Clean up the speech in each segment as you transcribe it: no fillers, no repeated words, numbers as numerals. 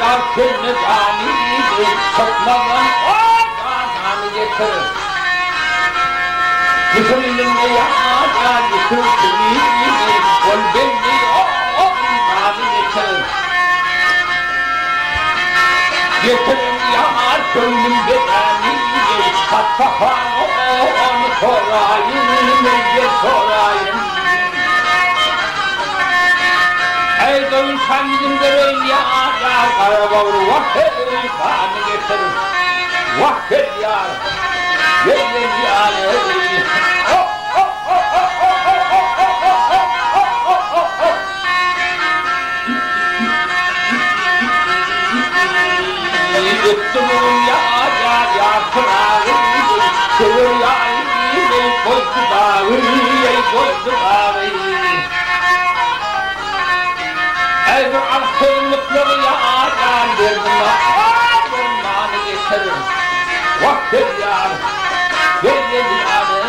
Akıllı canıydı, çatmadan canı getirir. Kızılınla yağdan yıkılsınıydı, ol belli canı getirir. Getirin yağar gönlüm bedeniydi, hatta onu sorayım, önce sorayım. Ey dön kendim görün ya karabavru vakit kanı getirir. Vakit yar, gelir yar. Yuttum ya kırağı, kıvır yar, koydu bağı, koydu bağı. Eğer arsızlıkları yağar gözüme Kurbanı getirir Vakit yar Gelir yarı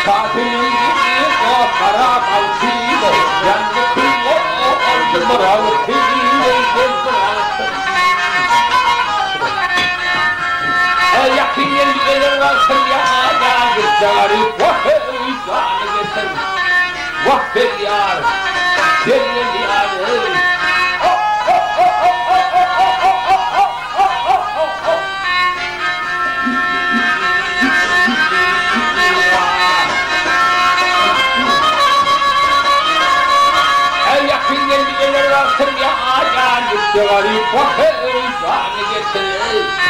Katilin gibi o kara baltıyla Yandı kıyla oldu bırakıyla Yakın gelir varsın ya garip vakit canı getir vakit yar gelir yar yakın gelir varsın ya garip vakit canı getir